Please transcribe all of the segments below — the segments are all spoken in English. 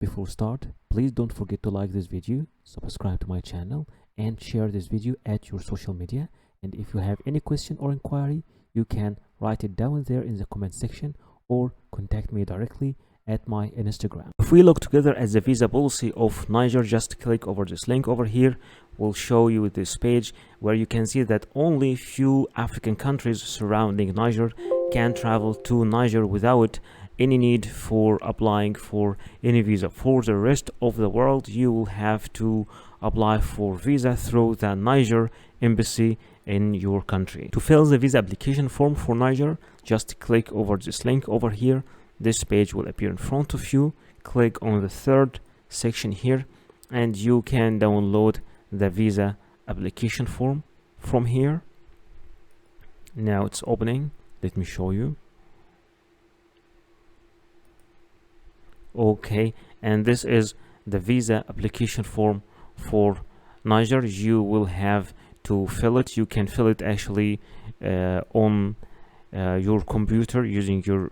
Before start, please don't forget to like this video, subscribe to my channel, and share this video at your social media. And if you have any question or inquiry, you can write it down there in the comment section or contact me directly at my Instagram. If we look together at the visa policy of Niger, just click over this link over here. We'll show you this page where you can see that only few African countries surrounding Niger can travel to Niger without any need for applying for any visa. For the rest of the world, you will have to apply for visa through the Niger embassy in your country. To fill the visa application form for Niger, just click over this link over here. This page will appear in front of you. Click on the third section here and you can download the visa application form from here. Now it's opening. Let me show you. Okay, and this is the visa application form for Niger. You will have to fill it. You can fill it actually on your computer using your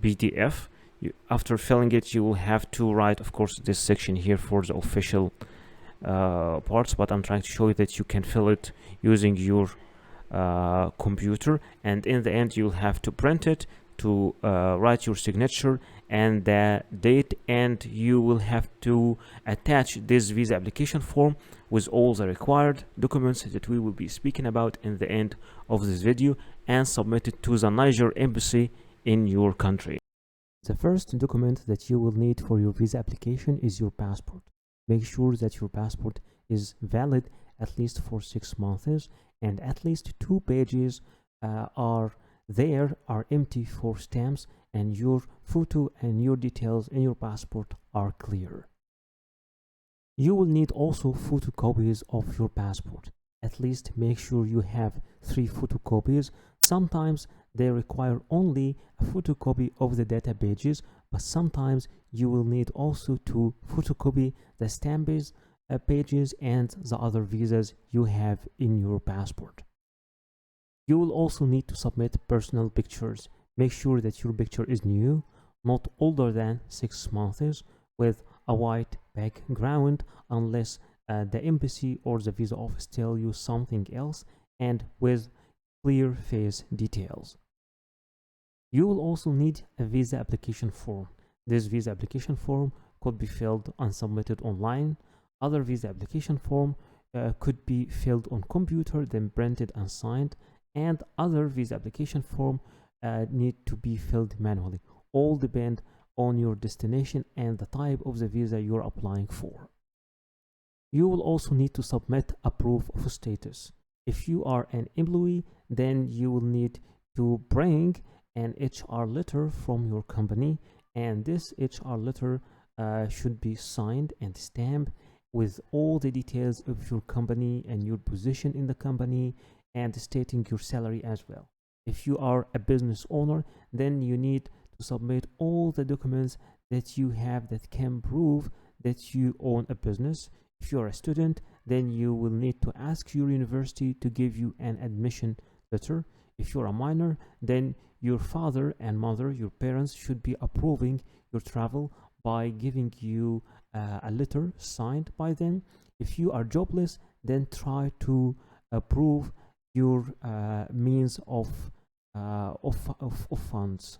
PDF. After filling it, you will have to write, of course, this section here for the official parts, but I'm trying to show you that you can fill it using your computer, and in the end you'll have to print it to write your signature and the date, and you will have to attach this visa application form with all the required documents that we will be speaking about in the end of this video and submit it to the Niger embassy in your country. The first document that you will need for your visa application is your passport. Make sure that your passport is valid at least for 6 months and at least 2 pages are empty for stamps, and your photo and your details in your passport are clear. You will need also photocopies of your passport. At least make sure you have 3 photocopies. Sometimes they require only a photocopy of the data pages, but sometimes you will need also to photocopy the stamps pages and the other visas you have in your passport. You will also need to submit personal pictures. Make sure that your picture is new, not older than 6 months, with a white background unless the embassy or the visa office tell you something else, and with clear face details. You will also need a visa application form. This visa application form could be filled and submitted online. Other visa application form could be filled on computer, then printed and signed, and other visa application form need to be filled manually. All depend on your destination and the type of the visa you're applying for. You will also need to submit a proof of status. If you are an employee, then you will need to bring an HR letter from your company, and this HR letter should be signed and stamped with all the details of your company and your position in the company, and stating your salary as well. If you are a business owner, then you need to submit all the documents that you have that can prove that you own a business. If you are a student, then you will need to ask your university to give you an admission letter. If you're a minor, then your father and mother, your parents, should be approving your travel by giving you a letter signed by them. If you are jobless, then try to approve your means of funds.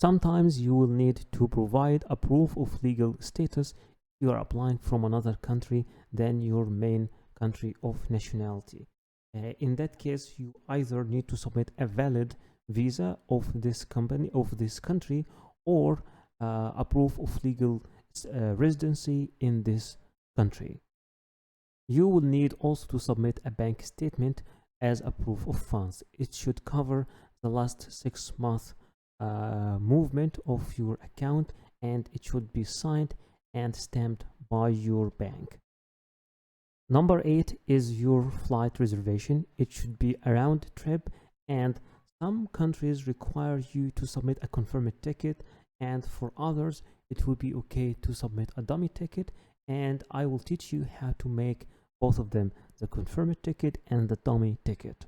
Sometimes you will need to provide a proof of legal status if you are applying from another country than your main country of nationality. In that case, you either need to submit a valid visa of this country, or a proof of legal residency in this country. You will need also to submit a bank statement as a proof of funds. It should cover the last 6 months movement of your account, and it should be signed and stamped by your bank. Number 8 is your flight reservation. It should be a round trip, and some countries require you to submit a confirmed ticket, and for others it will be okay to submit a dummy ticket, and I will teach you how to make both of them, the confirmed ticket and the dummy ticket.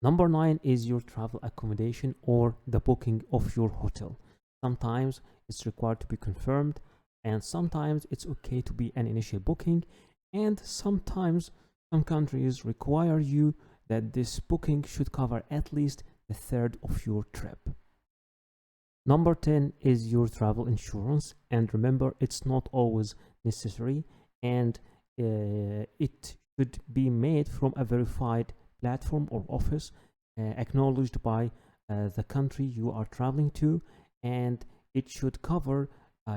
Number 9 is your travel accommodation or the booking of your hotel. sometimes it's required to be confirmed, and sometimes it's okay to be an initial booking, and sometimes some countries require you that this booking should cover at least a third of your trip. Number 10 is your travel insurance, and remember, it's not always necessary, and it should be made from a verified platform or office acknowledged by the country you are traveling to, and it should cover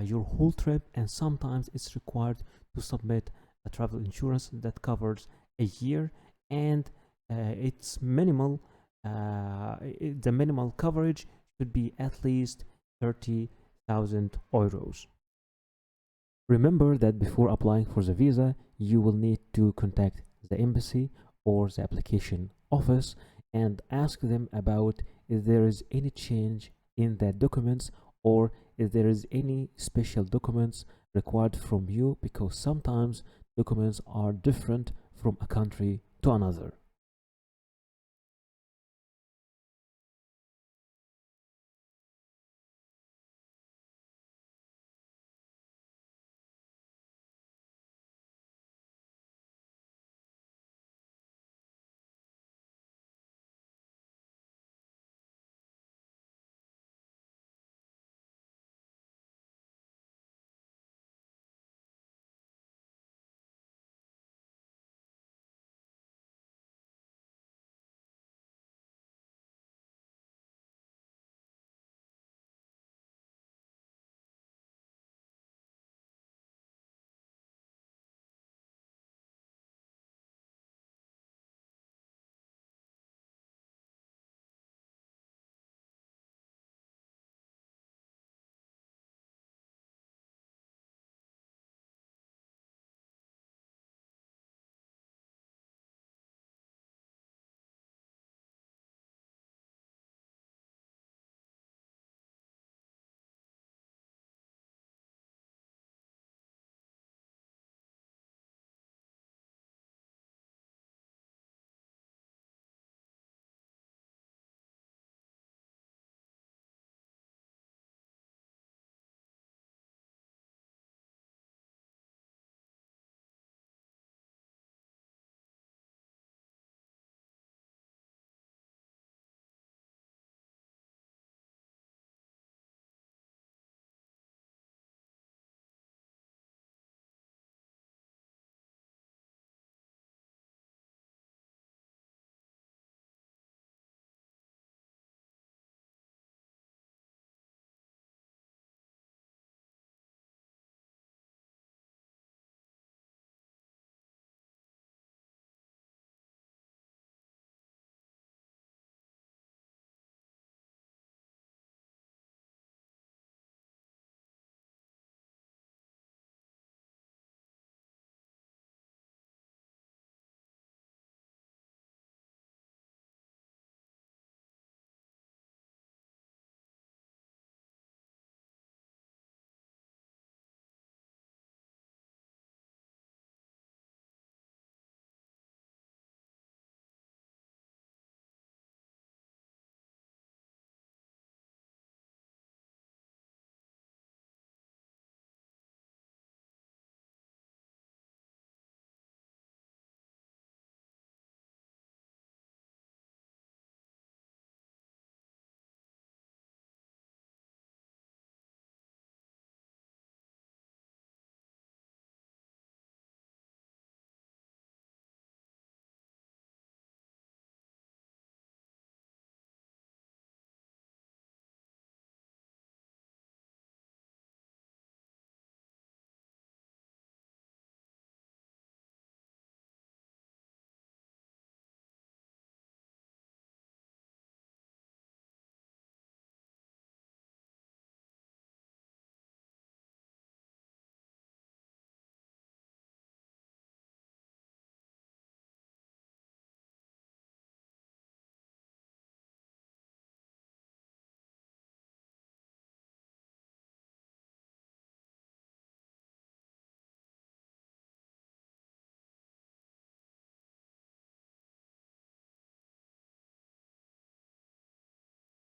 your whole trip. And sometimes it's required to submit a travel insurance that covers a year, and it's minimal. The minimal coverage should be at least 30,000 euros. Remember that before applying for the visa, you will need to contact the embassy or the application office and ask them about if there is any change in the documents, or if there is any special documents required from you, because sometimes documents are different from a country to another.